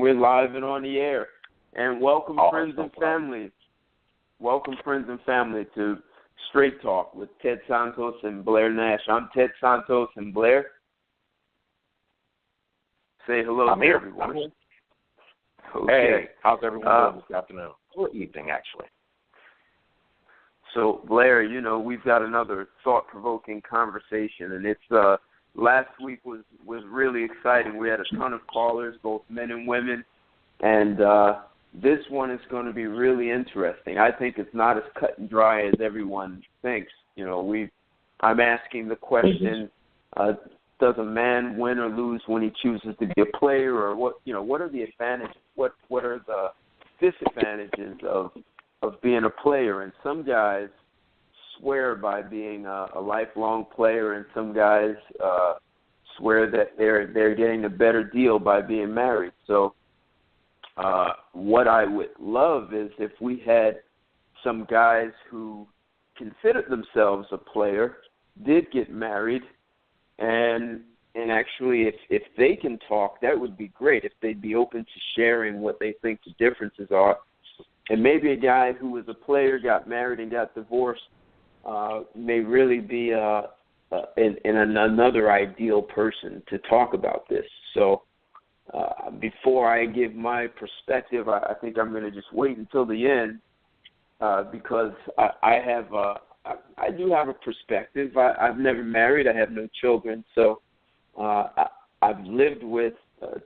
we're live and on the air. And welcome, friends and family. Welcome, friends and family, to Straight Talk with Ted Santos and Blair Nash. I'm Ted Santos, and Blair, say hello to everyone. Okay. Hey, how's everyone doing this afternoon? Or evening, actually. So, Blair, you know, we've got another thought-provoking conversation, and it's last week was really exciting. We had a ton of callers, both men and women, and this one is going to be really interesting. I think it's not as cut and dry as everyone thinks. You know, I'm asking the question, does a man win or lose when he chooses to be a player, or what are the advantages? What are the disadvantages of being a player? And some guys swear by being a lifelong player, and some guys swear that they're getting a better deal by being married. So what I would love is if we had some guys who considered themselves a player, did get married, and actually if they can talk, that would be great, if they'd be open to sharing what they think the differences are. And maybe a guy who was a player, got married, and got divorced may really be another ideal person to talk about this. So before I give my perspective, I think I'm going to just wait until the end because I do have a perspective. I've never married. I have no children. So I've lived with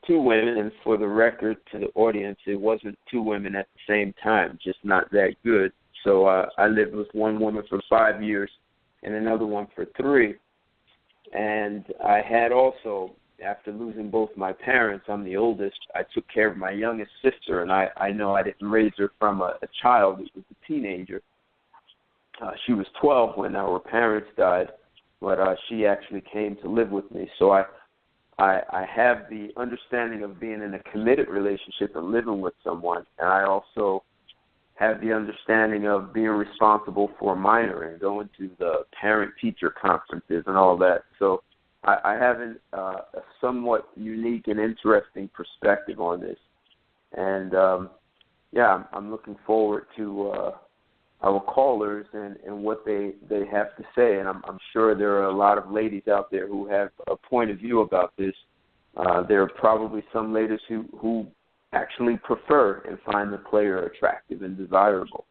two women, and for the record to the audience, it wasn't two women at the same time, just not that good. So I lived with one woman for 5 years and another one for 3. And I had also, after losing both my parents, I'm the oldest, I took care of my youngest sister, and I know I didn't raise her from a child. It was a teenager. She was 12 when our parents died, but she actually came to live with me. So I have the understanding of being in a committed relationship and living with someone, and I also have the understanding of being responsible for a minor and going to the parent-teacher conferences and all that. So I have a somewhat unique and interesting perspective on this. And, I'm looking forward to our callers and what they have to say. And I'm sure there are a lot of ladies out there who have a point of view about this. There are probably some ladies who actually prefer and find the player attractive and desirable.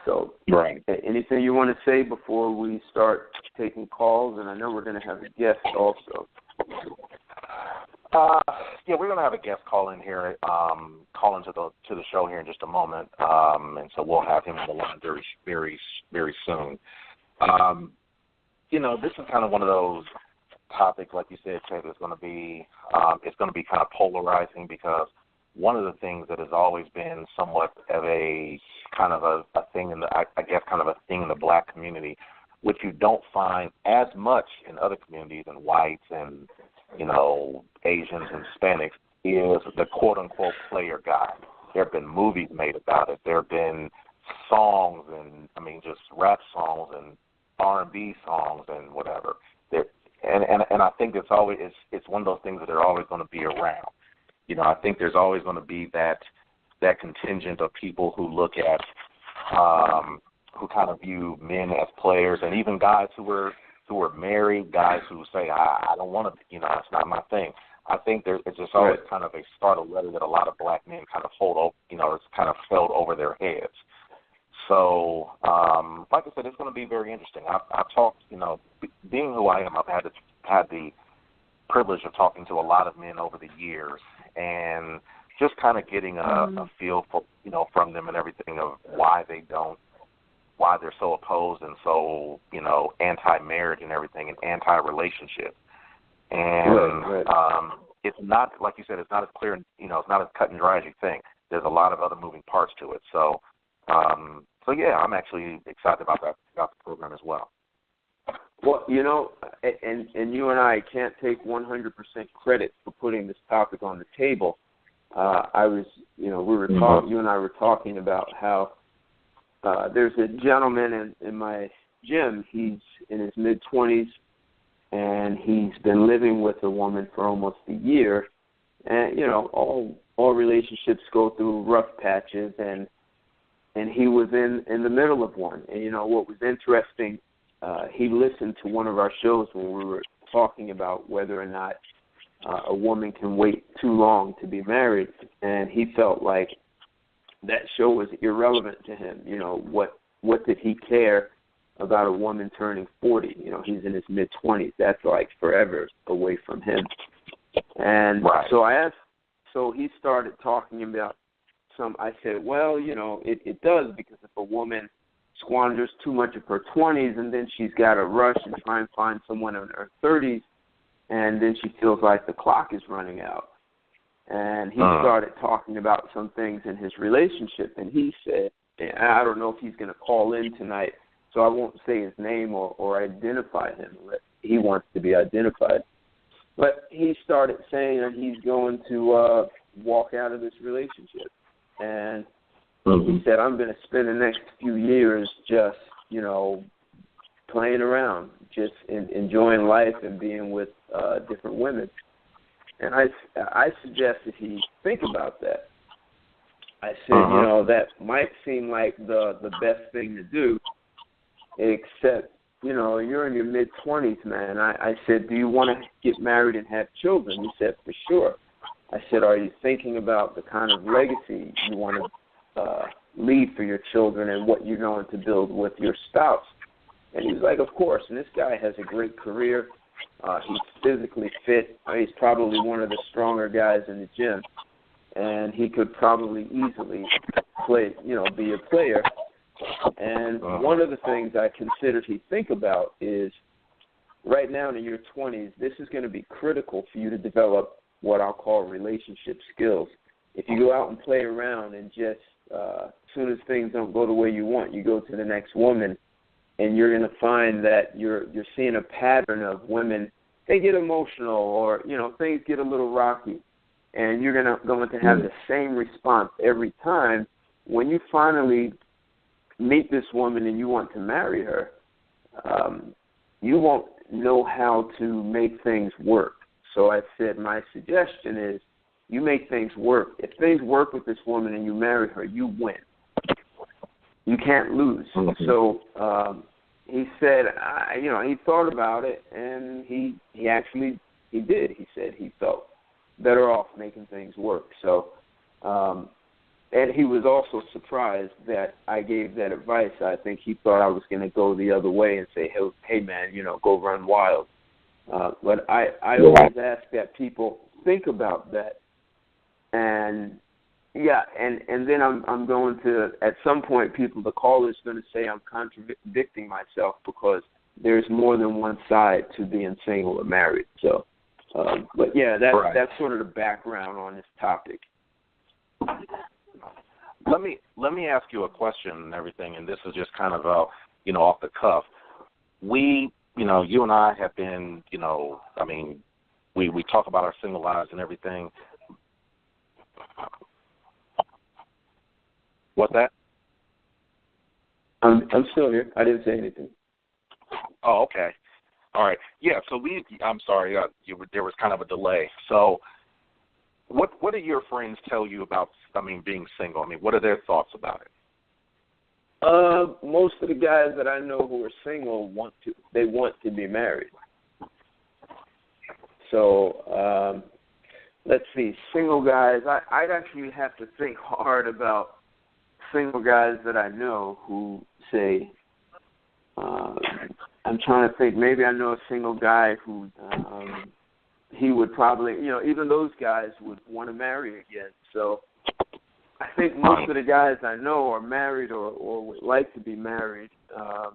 So right. Anything you want to say before we start taking calls? And I know we're going to have a guest also. We're going to have a guest call in here, call into the show here in just a moment, and so we'll have him on the line very, very, very soon. This is kind of one of those topics, like you said, Ted, it's going to be kind of polarizing, because one of the things that has always been somewhat of a kind of a thing in the, I guess, kind of a thing in the black community, which you don't find as much in other communities, and whites and Asians and Hispanics, is the quote-unquote player guy. There have been movies made about it. There have been songs, and just rap songs and R&B songs and whatever. And I think it's one of those things that are always going to be around. I think there's always going to be that contingent of people who look at, who kind of view men as players, and even guys who are married, guys who say, I don't want to, it's not my thing. I think it's just always kind of a scarlet letter that a lot of black men kind of hold, it's kind of held over their heads. So, like I said, it's going to be very interesting. I've talked, being who I am, I've had the privilege of talking to a lot of men over the years, and just kind of getting a feel for, from them and everything, of why they're so opposed and so, anti-marriage and everything, and anti-relationship. And it's not, like you said, it's not as clear, it's not as cut and dry as you think. There's a lot of other moving parts to it. So I'm actually excited about the program as well. Well, and you and I can't take 100% credit for putting this topic on the table. You and I were talking about how there's a gentleman in my gym. He's in his mid-20s, and he's been living with a woman for almost a year. And all relationships go through rough patches, and he was in the middle of one. And what was interesting, he listened to one of our shows when we were talking about whether or not a woman can wait too long to be married, and he felt like that show was irrelevant to him. What did he care about a woman turning 40? He's in his mid-20s. That's like forever away from him. And so I asked, so he started talking about I said, well, it does, because if a woman squanders too much of her 20s and then she's got to rush and try and find someone in her 30s, and then she feels like the clock is running out. And he started talking about some things in his relationship, and he said, and I don't know if he's going to call in tonight, so I won't say his name or identify him. He wants to be identified. But he started saying that he's going to walk out of this relationship. And he said, I'm going to spend the next few years just, playing around, just enjoying life and being with different women. And I suggested he think about that. I said, that might seem like the best thing to do, except, you're in your mid-20s, man. I said, do you want to get married and have children? He said, for sure. I said, are you thinking about the kind of legacy you want to leave for your children and what you're going to build with your spouse? And he was like, of course. And this guy has a great career. He's physically fit. He's probably one of the stronger guys in the gym. And he could probably easily be a player. And one of the things I considered he'd think about is right now in your 20s, this is going to be critical for you to develop what I'll call relationship skills. If you go out and play around and just as soon as things don't go the way you want, you go to the next woman, and you're going to find that you're seeing a pattern of women, they get emotional or, things get a little rocky, and you're going to have the same response every time. When you finally meet this woman and you want to marry her, you won't know how to make things work. So I said my suggestion is you make things work. If things work with this woman and you marry her, you win. You can't lose. So he said, he thought about it, and he did. He said he felt better off making things work. So, and he was also surprised that I gave that advice. I think he thought I was going to go the other way and say, hey man, go run wild. But I always ask that people think about that, and then I'm going to, at some point, the caller is going to say I'm contradicting myself because there's more than one side to being single or married. So, but that's sort of the background on this topic. Let me ask you a question and everything, and this is just kind of off the cuff. You and I have been, we talk about our single lives and everything. What's that? I'm still here. I didn't say anything. Oh, okay. All right. Yeah, so I'm sorry, there was kind of a delay. So what do your friends tell you about, being single? What are their thoughts about it? Most of the guys that I know who are single want to be married. So, let's see, single guys, I'd actually have to think hard about single guys that I know who say, I'm trying to think, maybe I know a single guy who, he would probably, even those guys would want to marry again. So I think most of the guys I know are married or would like to be married. I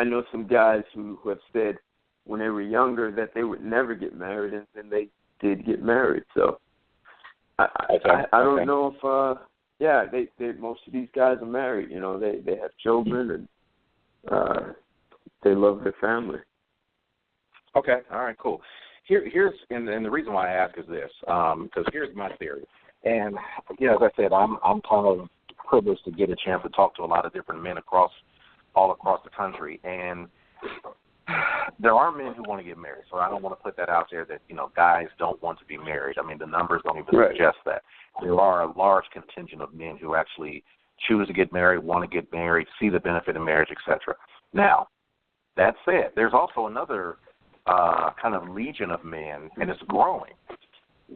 know some guys who have said when they were younger that they would never get married, and then they did get married. So I don't know if they most of these guys are married. They have children and they love their family. Okay, all right, cool. Here's and the reason why I ask is this, because here's my theory. And as I said, I'm kind of privileged to get a chance to talk to a lot of different men all across the country. And there are men who want to get married, so I don't want to put that out there that, guys don't want to be married. I mean, the numbers don't even suggest that. There are a large contingent of men who actually choose to get married, want to get married, see the benefit in marriage, etc. Now, that said, there's also another kind of legion of men, and it's growing,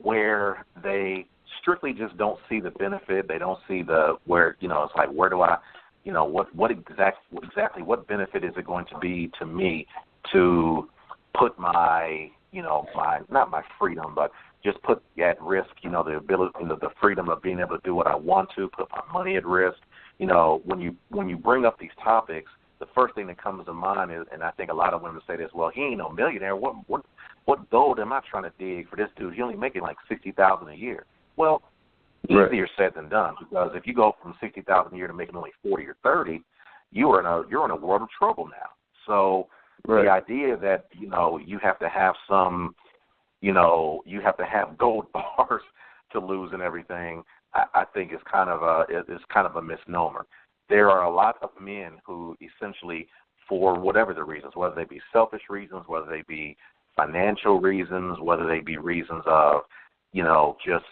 where they strictly just don't see the benefit. They don't see it's like, where do I, what exactly what benefit is it going to be to me to put my, not my freedom, but just put at risk, the ability, the freedom of being able to do what I want to, put my money at risk. When you bring up these topics, the first thing that comes to mind is, and I think a lot of women say this, well, he ain't no millionaire. What gold am I trying to dig for this dude? He's only making like $60,000 a year. Well, easier said than done, because if you go from $60,000 a year to making only 40 or 30, you're in a world of trouble now. So the idea that you have to have some, you have to have gold bars to lose and everything, I think is kind of a misnomer. There are a lot of men who essentially, for whatever the reasons, whether they be selfish reasons, whether they be financial reasons, whether they be reasons of, just,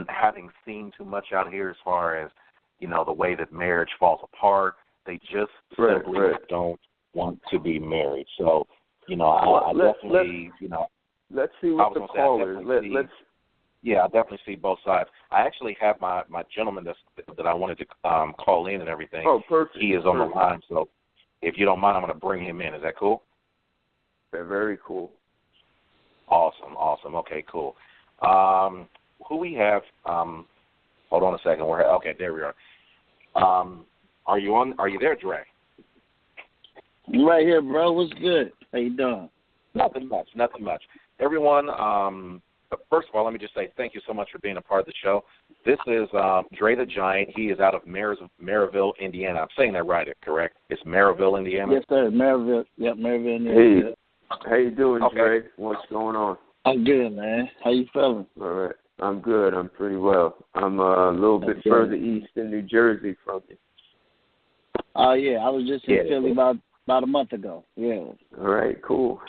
having seen too much out here as far as, the way that marriage falls apart, they just simply don't want to be married. So, I definitely, let's see what the callers. Yeah, I definitely see both sides. I actually have my gentleman that I wanted to call in and everything. Oh, perfect. He is on the line, so if you don't mind, I'm going to bring him in. Is that cool? Very cool. Awesome. Okay, cool. Who we have? Hold on a second. Okay, there we are. Are you there, Dre? I'm right here, bro. What's good? How you doing? Nothing much. Everyone, first of all, let me just say thank you so much for being a part of the show. This is Dre the Giant. He is out of Maryville, Indiana. I'm saying that right, correct? It's Maryville, Indiana? Yes, sir. Maryville. Yep, Maryville, Indiana. Hey, how you doing, Dre? What's going on? I'm good, man. How you feeling? All right. I'm good. I'm pretty well. I'm a little bit further east in New Jersey from you. Oh, yeah. I was just in Philly about a month ago. Yeah. All right, cool.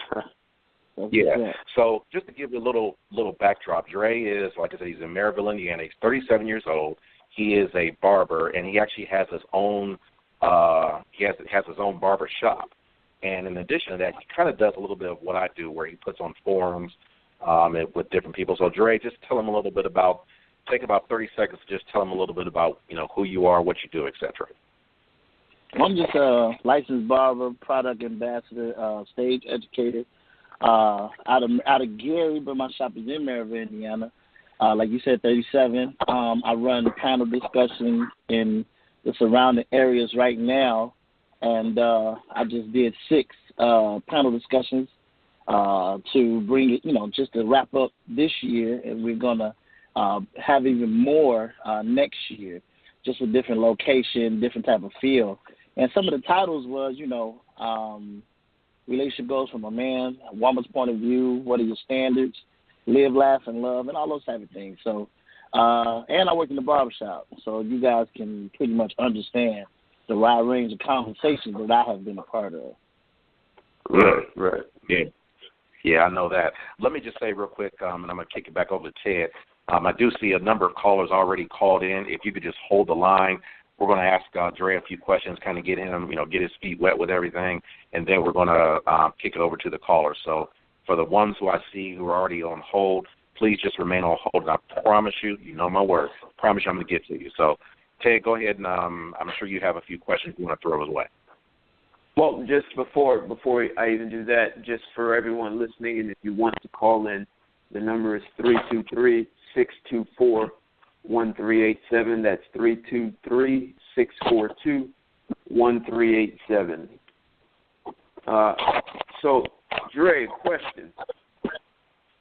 Yeah. So just to give you a little backdrop, Dre is, like I said, he's in Maryville, Indiana. He's 37 years old. He is a barber, and he actually has his own has his own barber shop. And in addition to that, he kind of does a little bit of what I do, where he puts on forums with different people. So Dre, just tell him a little bit about. Take about 30 seconds to just tell him a little bit about who you are, what you do, etc. I'm just a licensed barber, product ambassador, stage educator. Out of Gary, but my shop is in Maryville, Indiana. Like you said, 37. I run panel discussions in the surrounding areas right now, and I just did 6 panel discussions to bring it, just to wrap up this year, and we're gonna have even more next year, just with different location, different type of feel. And some of the titles was, relationship goals from a man, a woman's point of view, what are your standards, live, laugh, and love, and all those type of things. So, and I work in the barbershop, so you guys can pretty much understand the wide range of conversations that I have been a part of. Right. Yeah, I know that. Let me just say real quick, and I'm going to kick it back over to Ted. I do see a number of callers already called in. If you could just hold the line. We're going to ask Dre a few questions, kind of get him, get his feet wet with everything, and then we're going to kick it over to the callers. So for the ones who I see who are already on hold, please just remain on hold. And I promise you, my word, I promise you I'm going to get to you. So, Ted, go ahead, and I'm sure you have a few questions you want to throw his way. Well, just before I even do that, just for everyone listening, and if you want to call in, the number is 323-624-1387. That's 323-642-1387. So, Dre, question.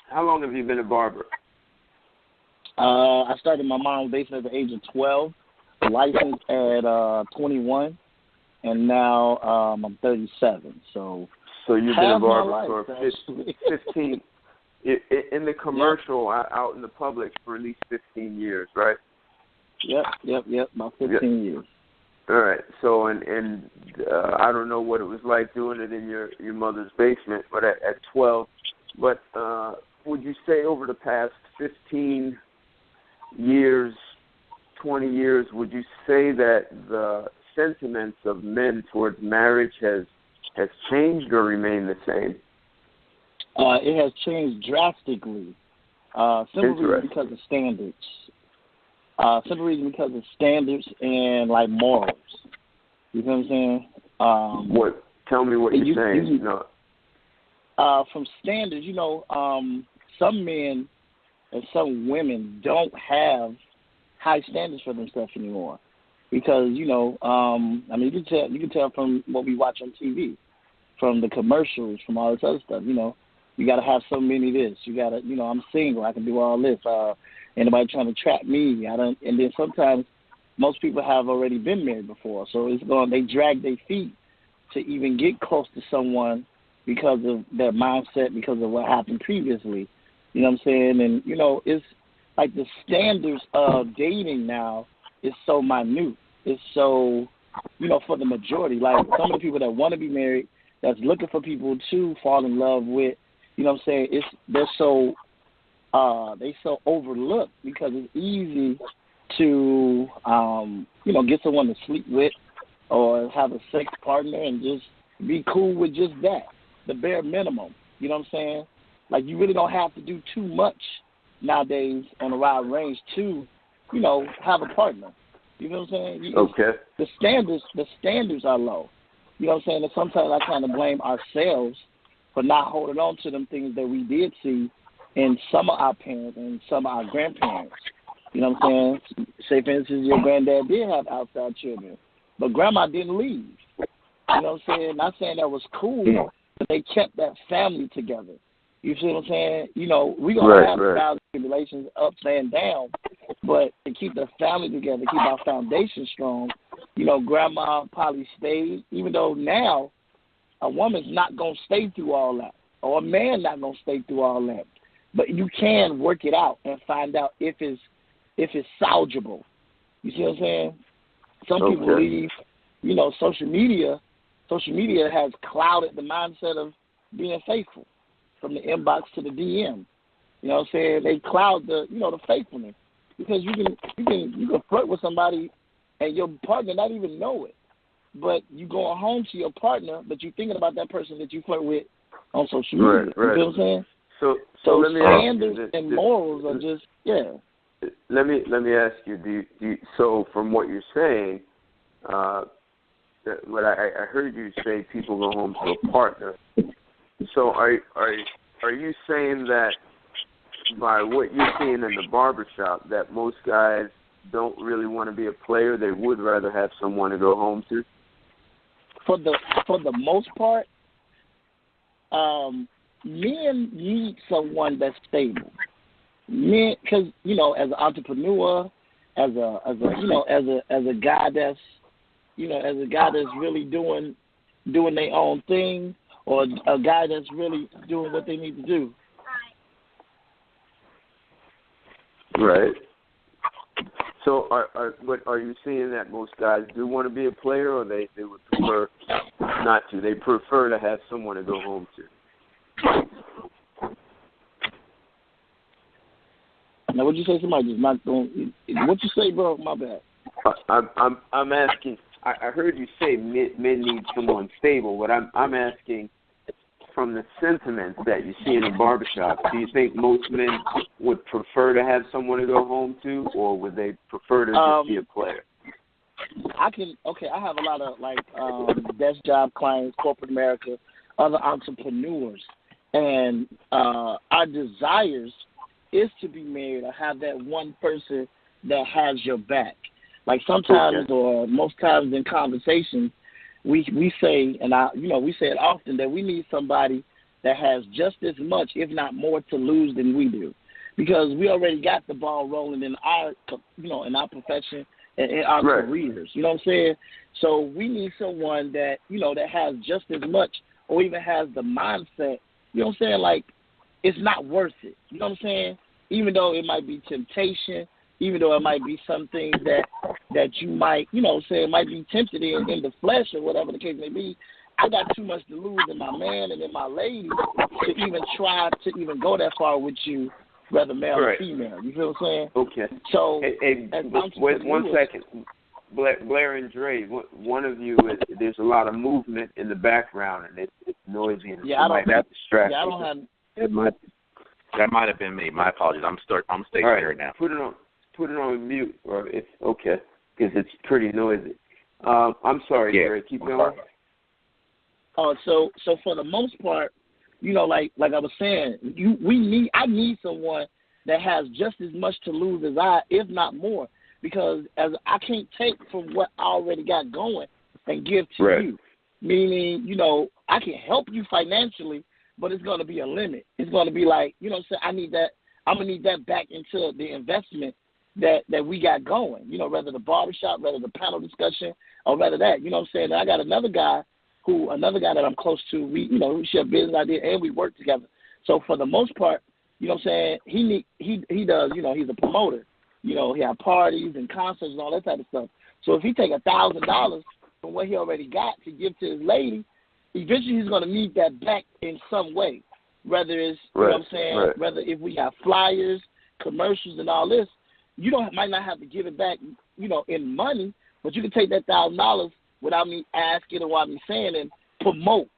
How long have you been a barber? I started my mom's basement at the age of 12, licensed at 21, and now I'm 37, So you've been a barber for 15 in the commercial, out in the public for at least 15 years, right? Yep. About 15 years. All right. So, and I don't know what it was like doing it in your mother's basement, but at 12. But would you say over the past 15 years, 20 years, would you say that the sentiments of men towards marriage has changed or remained the same? It has changed drastically, simply because of standards. Simply because of standards and like morals. You know what I'm saying? What? Tell me what you're saying. No. From standards, some men and some women don't have high standards for themselves anymore, because you can tell from what we watch on TV, from the commercials, from all this other stuff. You got to have so many of this. You got to, I'm single, I can do all this. Anybody trying to trap me? And then sometimes most people have already been married before, so they drag their feet to even get close to someone because of their mindset, because of what happened previously. You know what I'm saying? And it's like the standards of dating now is so minute. It's so, for the majority, like some of the people that want to be married, that's looking for people to fall in love with. You know what I'm saying? They're so overlooked because it's easy to get someone to sleep with or have a sex partner and just be cool with just that, the bare minimum. You know what I'm saying? Like, you really don't have to do too much nowadays on a wide range to, have a partner. You know what I'm saying? Okay. The standards are low. You know what I'm saying? And sometimes I kind of blame ourselves for not holding on to them things that we did see in some of our parents and some of our grandparents. You know what I'm saying? Say, for instance, your granddad did have outside children, but grandma didn't leave. You know what I'm saying? Not saying that was cool, but they kept that family together. You see what I'm saying? We're going to have trials and tribulations, ups and downs, but to keep the family together, keep our foundation strong, grandma probably stayed, even though now a woman's not going to stay through all that, or a man not going to stay through all that. But you can work it out and find out if it's salvageable. You see what I'm saying? Some people believe, social media has clouded the mindset of being faithful, from the inbox to the DM. You know what I'm saying? They cloud the faithfulness, because you can flirt with somebody and your partner not even know it. But you going home to your partner, but you thinking about that person that you flirt with on social media. You know what I'm saying? So let me standards ask you, and morals are just Let me ask you. Do you, so from what you're saying, what I heard you say, people go home to a partner. So are you saying that by what you're seeing in the barbershop, that most guys don't really want to be a player? They would rather have someone to go home to? For the most part, men need someone that's stable. Men, because as an entrepreneur, as a guy that's really doing their own thing, or a guy that's really doing what they need to do. Right. So are you seeing that most guys do want to be a player, or they would prefer not to? They prefer to have someone to go home to. Now, what'd you say? Somebody just knocked on. What you say, bro? My bad. I'm asking. I heard you say men need someone stable, but I'm asking, from the sentiments that you see in the barbershop, do you think most men would prefer to have someone to go home to, or would they prefer to just be a player? I have a lot of desk job clients, corporate America, other entrepreneurs, and our desires is to be married or have that one person that has your back. Like sometimes or most times in conversations, we say, and we say it often, that we need somebody that has just as much, if not more, to lose than we do, because we already got the ball rolling in our profession and in our careers. You know what I'm saying? So we need someone that that has just as much, or even has the mindset. You know what I'm saying? Like, it's not worth it. You know what I'm saying? Even though it might be temptation, even though it might be some things that that you might, you know, say might be tempted in the flesh or whatever the case may be. I got too much to lose in my man and in my lady to even try to even go that far with you, whether male or female. You feel what I'm saying? Okay. So, wait 1 second. Blair and Dre, one of you, there's a lot of movement in the background, and it's noisy, and I don't have distracting. Yeah, I don't have. That might have been me. My apologies. I'm stationary now. Put it on mute, or it's okay, because it's pretty noisy. I'm sorry, Dre. Keep going. So for the most part, you know, like I was saying, I need someone that has just as much to lose as I, if not more, because as I can't take from what I already got going and give to you. Meaning, you know, I can help you financially, but it's going to be a limit. It's going to be like, you know, I need that. I'm gonna need that back into the investment that we got going. You know, whether the barbershop, whether the panel discussion, or whether that. You know what I'm saying? I got another guy that I'm close to. We share business idea and we work together. So for the most part, you know what I'm saying, he does, you know, he's a promoter. You know, he have parties and concerts and all that type of stuff. So if he take $1,000 from what he already got to give to his lady, eventually he's going to need that back in some way. Whether it's, you know what I'm saying, whether if we have flyers, commercials and all this, might not have to give it back, you know, in money, but you can take that $1,000 without me asking or without me saying and promote.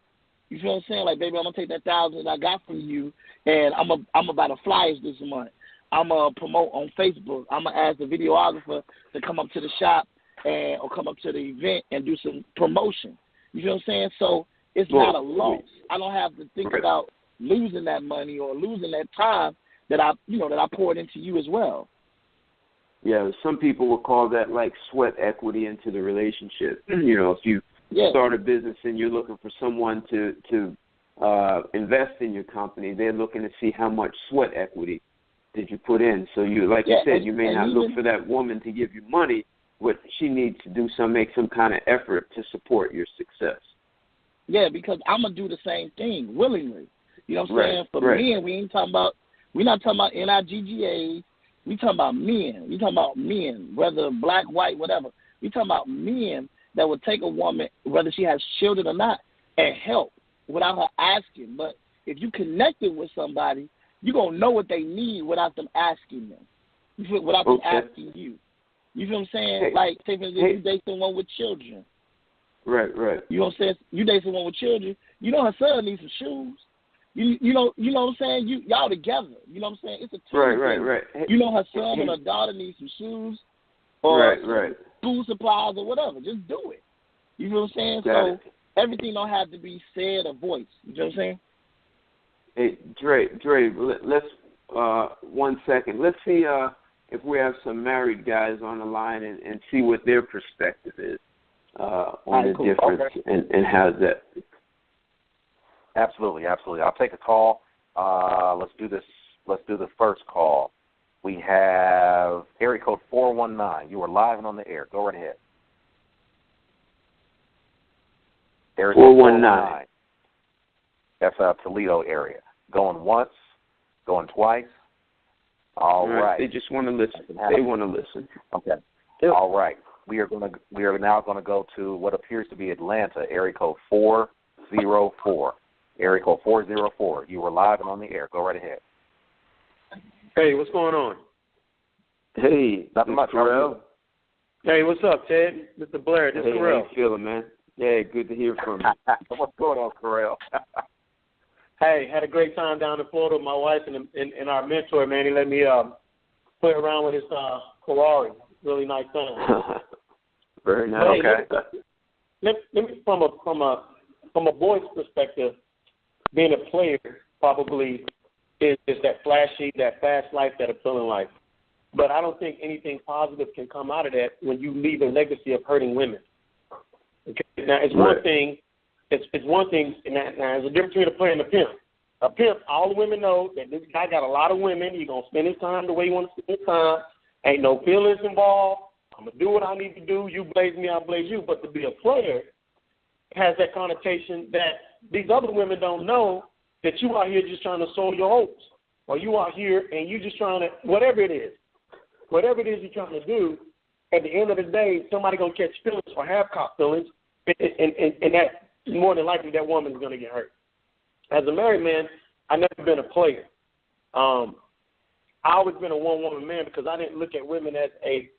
You feel what I'm saying? Like, baby, I'm going to take that $1,000 I got from you and I'm about to flyers this month. I'm going to promote on Facebook. I'm going to ask the videographer to come up to the shop or come up to the event and do some promotion. You feel what I'm saying? So it's not a loss. I don't have to think about losing that money or losing that time that I poured into you as well. Yeah, some people would call that like sweat equity into the relationship. You know, if you start a business and you're looking for someone to invest in your company, they're looking to see how much sweat equity did you put in. So you, like you said, you may not look for that woman to give you money, but she needs to make some kind of effort to support your success. Yeah, because I'm gonna do the same thing willingly. You know what I'm saying? For men, we're not talking about NIGGAs. We talking about men. We talking about men, whether black, white, whatever. We talking about men that would take a woman, whether she has children or not, and help without her asking. But if you connected with somebody, you're going to know what they need without them asking them, without them asking you. You feel what I'm saying? Like, say, for instance, you date someone with children. Right. You know what I'm saying? You date someone with children. You know her son needs some shoes. You know what I'm saying? Y'all together. You know what I'm saying? It's a team. Right. You know her son and her daughter need some shoes or school supplies or whatever. Just do it. You know what I'm saying? Everything don't have to be said or voiced. You know what I'm saying? Hey, Dre, let's 1 second. Let's see if we have some married guys on the line and see what their perspective is on the difference and how's that. Absolutely. I'll take a call. Let's do this. Let's do the first call. We have area code 419. You are live and on the air. Go right ahead. Area 419. That's Toledo area. Going once, going twice. All right. They just want to listen. They want to listen. Okay. All right. We are now going to go to what appears to be Atlanta, area code 404. Area code 404. You were live and on the air. Go right ahead. Hey, what's going on? Hey, nothing much. Correll. Hey, what's up, Ted? Mr. Blair, this is Corell. How you feeling, man? Yeah, good to hear from you. What's going on, Corell? Hey, had a great time down in Florida with my wife and our mentor, man. He let me play around with his Ferrari. Really nice time. Very nice. Okay. Let me from a boy's perspective, being a player probably is that flashy, that fast life, that appealing life. But I don't think anything positive can come out of that when you leave a legacy of hurting women. Okay. Now it's one thing. It's one thing. Now there's a difference between a player and a pimp. A pimp, all the women know that this guy got a lot of women. He's gonna spend his time the way he wants to spend his time. Ain't no feelings involved. I'm gonna do what I need to do. You blaze me, I blaze you. But to be a player has that connotation that these other women don't know that you out here just trying to sow your hopes, or you out here and you just trying to whatever it is you're trying to do, at the end of the day, somebody gonna catch feelings or have caught feelings, and that more than likely that woman's gonna get hurt. As a married man, I never been a player. I always been a one-woman man because I didn't look at women as a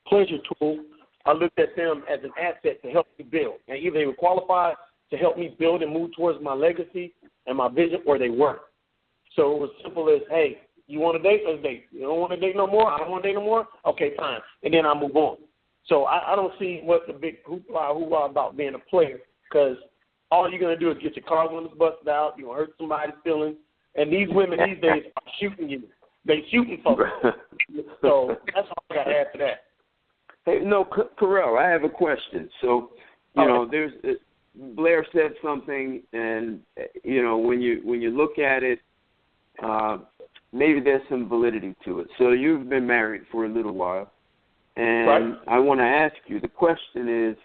pleasure tool. I looked at them as an asset to help me build, and either they were qualified to help me build and move towards my legacy and my vision, or they weren't. So it was simple as, hey, you want to date? Let's date. You don't want to date no more? I don't want to date no more? Okay, fine. And then I move on. So I don't see what the big hoopla about being a player, because all you're going to do is get your car windows busted out. You're going to hurt somebody's feelings. And these women these days are shooting you. They shooting folks. So that's all I got to add to that. Hey, no, Carell, I have a question. So, you know, there's Blair said something, and when you look at it, maybe there's some validity to it. So you've been married for a little while, and right. I want to ask you. The question is,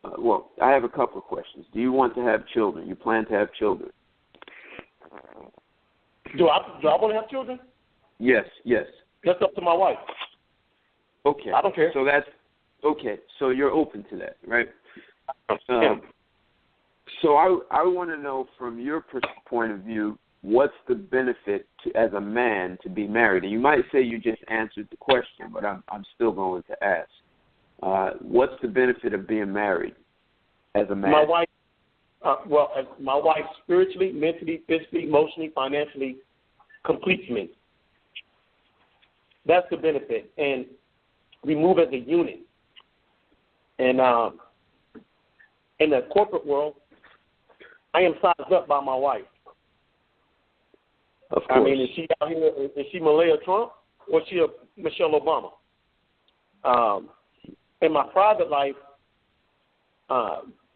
I have a couple of questions. Do you want to have children? You plan to have children? Do I want to have children? Yes. That's up to my wife. Okay. I don't care. So that's okay. So you're open to that, right? So I want to know from your point of view, what's the benefit as a man to be married? And you might say you just answered the question, but I'm still going to ask. What's the benefit of being married as a man? My wife spiritually, mentally, physically, emotionally, financially completes me. That's the benefit. And we move as a unit. And in the corporate world, I am sized up by my wife. Of course. I mean, is she out here? Is she Melania Trump or is she a Michelle Obama? In my private life,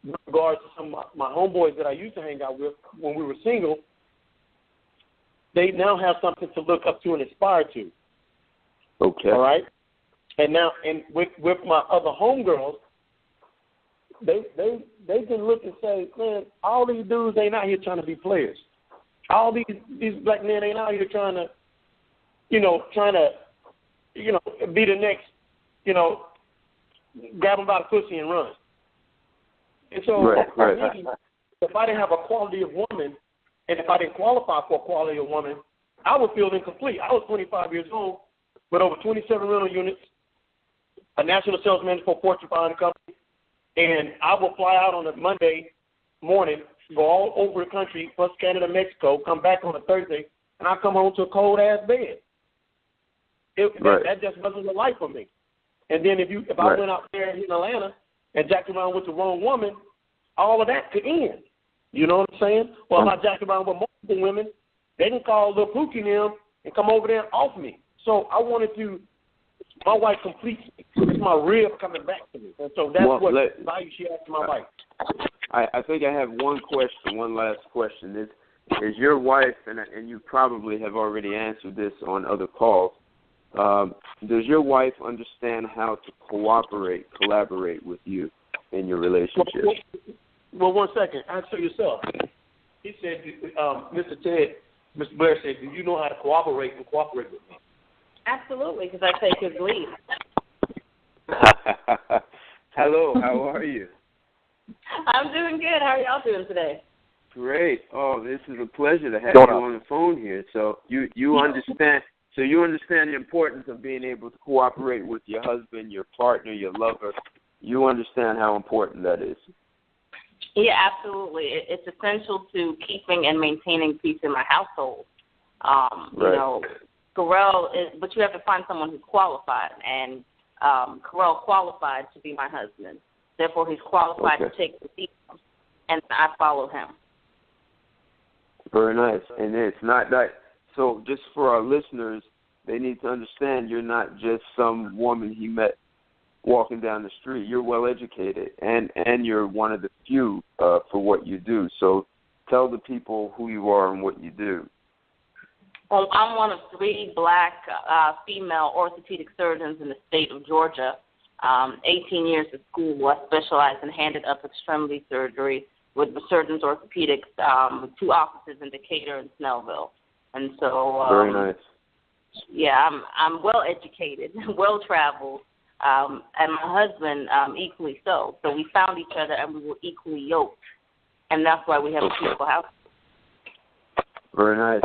with regards to some of my homeboys that I used to hang out with when we were single, they now have something to look up to and aspire to. Okay. All right. And now, with my other homegirls, they can look and say, man, all these dudes ain't out here trying to be players. All these black men ain't out here trying to be the next, grab them by the pussy and run. And so, right. if I didn't have a quality of woman, and if I didn't qualify for a quality of woman, I would feel incomplete. I was 25 years old with over 27 rental units, a national sales manager for a Fortune 500 company, and I will fly out on a Monday morning, go all over the country, plus Canada, Mexico, come back on a Thursday, and I come home to a cold-ass bed. That just wasn't the life for me. And then if I went out there in Atlanta and jacked around with the wrong woman, all of that could end. You know what I'm saying? Well, if I jacked around with multiple women, they can call Lil Pookie and them and come over there and off me. So I wanted to, my wife completes me. It's my rib coming back to me. And so that's what value she has to my wife. I think I have one last question. Is your wife, and you probably have already answered this on other calls, does your wife understand how to collaborate with you in your relationship? Well, one second. Answer yourself. He said, Mr. Blair said, do you know how to cooperate with me? Absolutely, because I take his lead. Hello, how are you? I'm doing good. How are y'all doing today? Great. Oh, this is a pleasure to have you on the phone here. So you understand. So you understand the importance of being able to cooperate with your husband, your partner, your lover. You understand how important that is. Yeah, absolutely. It's essential to keeping and maintaining peace in my household. Carell but you have to find someone who's qualified, and Carell qualified to be my husband. Therefore, he's qualified to take the seat, and I follow him. Very nice. And it's not that. So just for our listeners, they need to understand you're not just some woman he met walking down the street. You're well educated, and you're one of the few for what you do. So tell the people who you are and what you do. I'm one of 3 black female orthopedic surgeons in the state of Georgia. 18 years of school. I specialize in handed up extremity surgery with Surgeons Orthopedics, with 2 offices in Decatur and Snellville. And so, very nice. Yeah, I'm well educated, well traveled, and my husband equally so. So we found each other and we were equally yoked, and that's why we have a peaceful house. Very nice.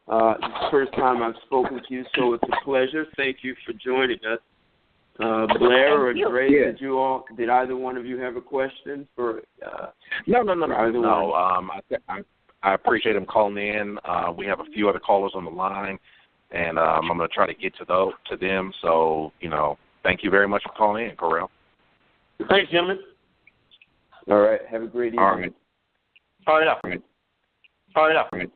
It's the first time I've spoken to you, so it's a pleasure. Thank you for joining us. Blair or Grace, did either one of you have a question for? No. I appreciate them calling in. We have a few other callers on the line, and I'm going to try to get to them. So, thank you very much for calling in, Correll. Thanks, gentlemen. All right. Have a great evening. All right. All right.